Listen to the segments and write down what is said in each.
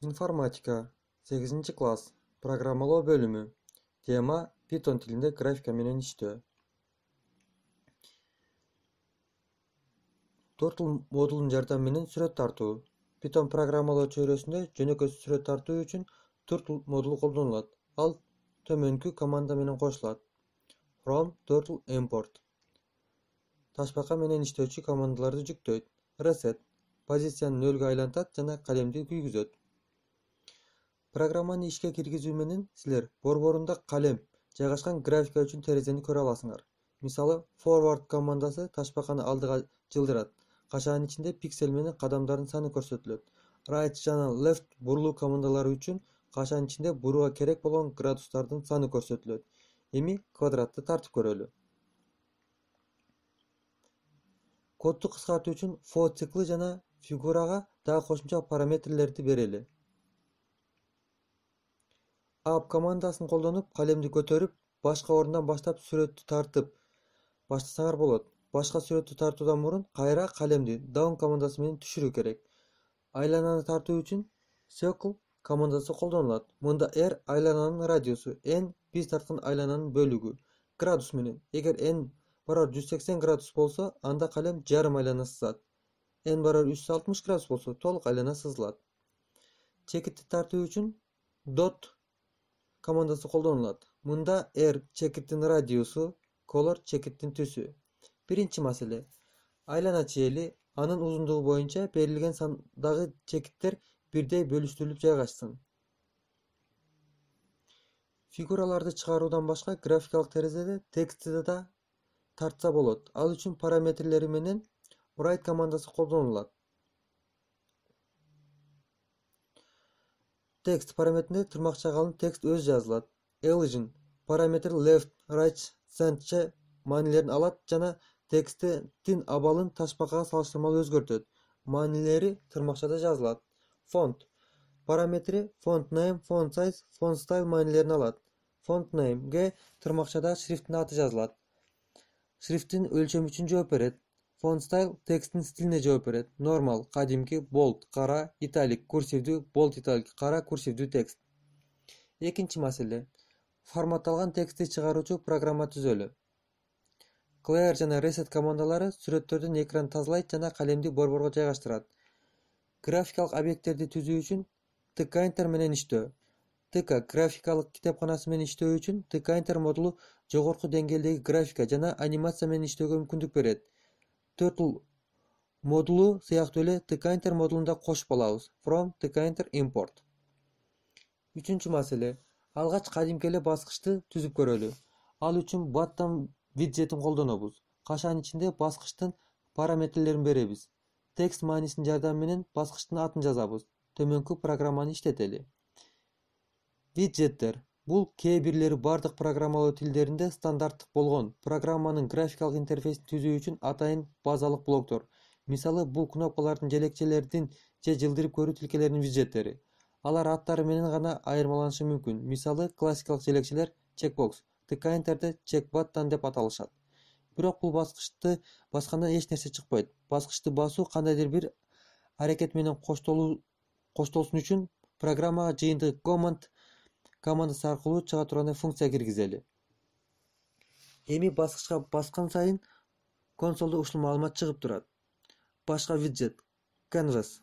Informatika 8 класс Programmalоо bölümü. Tema Python tilinde grafika menен иштөө. Turtle modulun жардамы менен сүрөт тартуу. Python программалоо чөйрөсүндө жөнөкөй сүрөт тартуу үчүн Turtle модулу колдонулат. Ал төмөнкү команда менен кошулат. From Turtle import. Ташбака менен иштөөчү командаларды жүктөйт. Reset позицияны нөлгө айлантат жана калемди күйгүзөт. Программаны ишке киргизүү менен силер борборунда калем жайгашкан графика үчүн терезени көрө аласыңар. Мисалы, forward командасы ташбаканы алдыга жылдырат. Кашанын ичинде пиксель менен кадамдардын саны көрсөтүлөт. Right жана left бурулуу командалары үчүн кашанын ичинде бурууга керек болгон градустардын саны көрсөтүлөт. Эми квадратты тартып көрөлү. Кодду кыскартуу үчүн for циклы жана фигурага дагы кошумча параметрлерди берели. Up командасын колдонуп, калемди көтөрүп, башка орундан баштап сүрөттү тартып баштасаңар болот. Башка сүрөттү тартуудан мурун кайра калемди down командасы менен түшүрүү керек. Айлананы тартуу үчүн circle командасы колдонулат. Мында r айлананын радиусу, n биз тарткан айлананын бөлүгү. Градус менен. Эгер n барар 180 градус болсо, анда калем жарым айлана сызат. n барар 360 градус болсо, толук айлана сызылат. Чекитти тартуу үчүн dot командасы колдонулат. Мында r чекиттин радиусу, color чекиттин түсү. Биринчи маселе. Айлана чели анын узундугу боюнча берилген сандагы чекиттер бирдей бөлүштүрүлүп жайгашсын. Фигураларды чыгаруудан башка графикалык терезеде текстти да тартса болот. Ал үчүн параметрлери менен write командасы колдонулат. Текст параметринде тырмакчага алынып текст өз жазылат. Alien параметр left, right, center маанилерин алат жана тексттин абалын ташбакага салыштырмалуу өзгөртөт. Маанилери тырмакчада жазылат. Font параметри font name, font size, font style маанилерин алат. Font name'ге тырмакчада шрифттин аты жазылат. Шрифттин өлчөмү үчүн жооп берет. Font style тексттин стилине жооп берет. Normal, кадимки, bold, кара, italic, курсивдүү, bold, italic, кара, курсивдүү текст. Экинчи маселе. Форматталган текстти чыгаруучу программа түзөлү. Clear жана reset командалары сүрөттөрдүн экранын тазалайт жана калемди борборго жайгаштырат. Графикалык объекттерди түзүү үчүн tkinter менен иштөө. Tk графикалык китепканасы менен иштөө үчүн tkinter модулу жогорку деңгээлдеги графика жана анимация менен иштөөгө мүмкүндүк берет. Turtle модулу сыяктуу эле tkinter модулун да кошуп алабыз. From tkinter import. Үчүнчү маселе. Алгач кадимки эле баскычты түзүп көрөлү. Ал үчүн button виджетин колдонобуз. Кашанын ичинде баскычтын параметрлерин беребиз. Текст маанисинин жардамы менен баскычтын атын жазабыз. Төмөнкү программаны иштетели. Виджеттер. Бул кээ бирлери бардык программалоо тилдеринде стандарттык болгон программанын графикалык интерфейсин түзүү үчүн атайын базалык блоктор. Мисалы, бул кнопкалардын желекчелердин же жылдырып көрүү тилкелеринин виджеттери. Алар аттары менен гана айырмаланышы мүмкүн. Мисалы, классикалык желекчелер checkbox, tkinterде check button деп аталышат. Бирок бул баскычты басканда эч нерсе чыкпайт. Баскычты басуу кандайдыр бир аракет менен коштолсун үчүн программага жыйынтык command командасы аркылуу чыга тургандай функция киргизели. Эми баскычка баскан сайын консолдо ушул маалымат чыгып турат. Башка виджет canvas.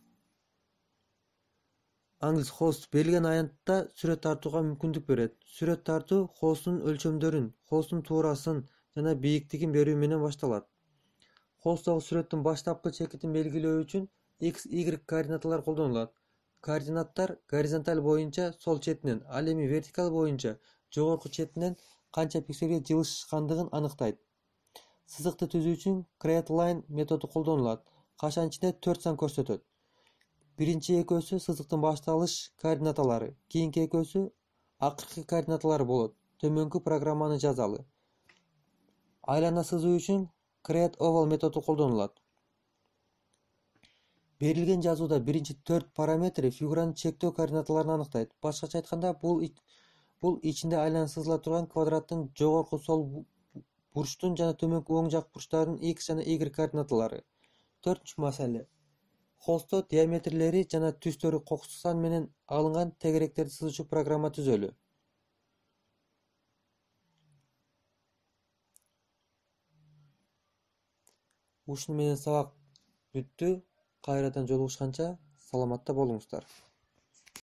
Англис host берилген аянтта сүрөт тартууга мүмкүндүк берет. Сүрөт тартуу хостун өлчөмдөрүн, хостун туурасын жана бийиктигин берүү менен башталат. Хостдогу сүрөттүн баштапкы чекитин белгилөө үчүн x, y координаталар колдонулат. Координаттар горизонталь боюнча сол четинен, ал эми вертикаль боюнча жогорку четинен канча пикселге жылышкандыгын аныктайт. Сызыкты түзүү үчүн create line методу колдонулат. Кашанын ичинде 4 сан көрсөтөт. Биринчи экөөсү сызыктын башталыш координаталары, кийинки экөөсү акыркы координаталары болот. Төмөнкү программаны жазалы. Айлана сызуу үчүн create oval методу колдонулат. Берилген жазууда биринчи 4 параметри фигуранын чектөө координаталарын аныктайт. Башкача айтканда, бул ичинде айлана сызыла турган квадраттын жогорку сол бурчтун жана төмөнкү оң жак бурчтарынын x жана y координаталары. 4-маселе. холсто диаметрлери жана түстөрү кокустук сан менен алынган тегеректерди сызуучу программа түзөлү. Ушуну менен сабак бүттү. Кайрадан жолугушканча саламатта болуңуздар.